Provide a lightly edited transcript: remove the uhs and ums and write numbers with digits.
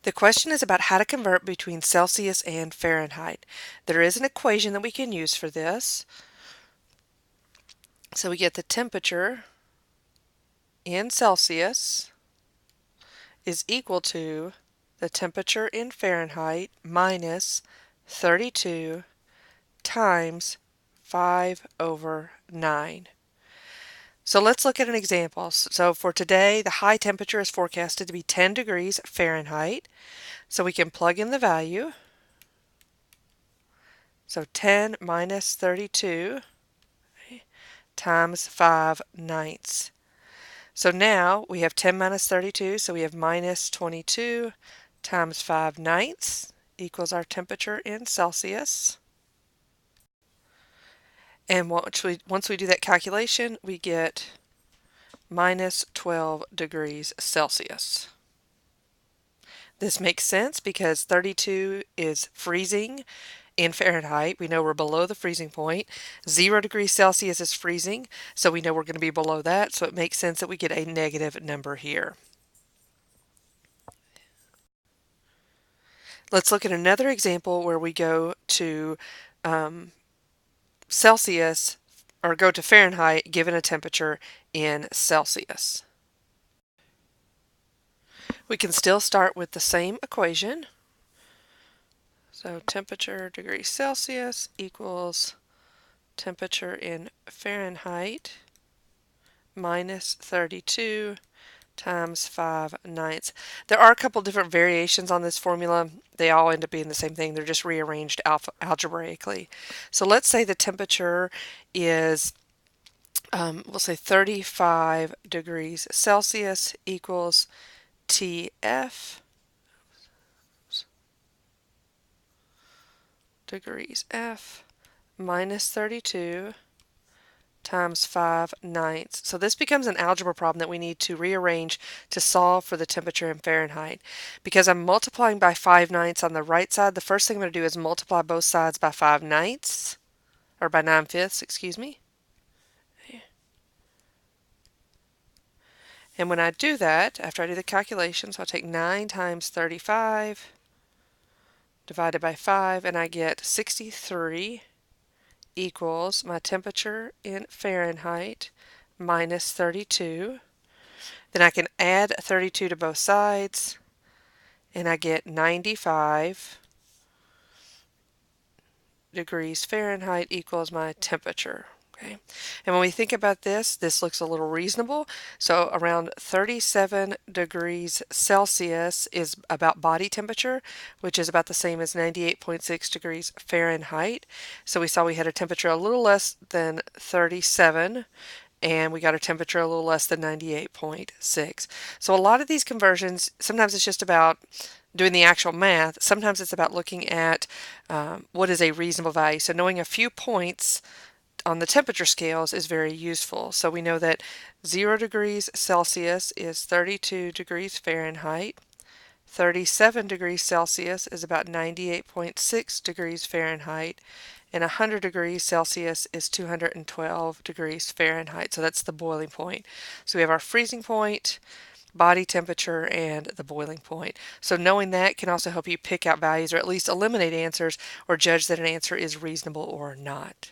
The question is about how to convert between Celsius and Fahrenheit. There is an equation that we can use for this. So we get the temperature in Celsius is equal to the temperature in Fahrenheit minus 32 times 5/9. So let's look at an example. So for today, the high temperature is forecasted to be 10 degrees Fahrenheit. So we can plug in the value. So 10 minus 32 times 5/9. So now we have 10 minus 32, so we have minus 22 times 5/9 equals our temperature in Celsius. And once we do that calculation, we get minus 12 degrees Celsius. This makes sense because 32 is freezing in Fahrenheit. We know we're below the freezing point. 0 degrees Celsius is freezing, so we know we're going to be below that, so it makes sense that we get a negative number here. Let's look at another example where we go to Celsius, or go to Fahrenheit given a temperature in Celsius. We can still start with the same equation. So temperature degrees Celsius equals temperature in Fahrenheit minus 32 times 5/9. There are a couple different variations on this formula. They all end up being the same thing. They're just rearranged algebraically. So let's say the temperature is, we'll say 35 degrees Celsius equals TF degrees F minus 32 times 5/9. So this becomes an algebra problem that we need to rearrange to solve for the temperature in Fahrenheit. Because I'm multiplying by 5/9 on the right side, the first thing I'm going to do is multiply both sides by 5/9, or by 9/5, excuse me. And when I do that, after I do the calculations, I'll take 9 times 35 divided by 5, and I get 63 equals my temperature in Fahrenheit minus 32. Then I can add 32 to both sides, and I get 95 degrees Fahrenheit equals my temperature. Okay. And when we think about this, this looks a little reasonable. So around 37 degrees Celsius is about body temperature, which is about the same as 98.6 degrees Fahrenheit. So we saw we had a temperature a little less than 37, and we got a temperature a little less than 98.6. So a lot of these conversions, sometimes it's just about doing the actual math. Sometimes it's about looking at what is a reasonable value. So knowing a few points on the temperature scales is very useful. So we know that 0 degrees Celsius is 32 degrees Fahrenheit. 37 degrees Celsius is about 98.6 degrees Fahrenheit, and 100 degrees Celsius is 212 degrees Fahrenheit. So that's the boiling point. So we have our freezing point, body temperature, and the boiling point. So knowing that can also help you pick out values, or at least eliminate answers, or judge that an answer is reasonable or not.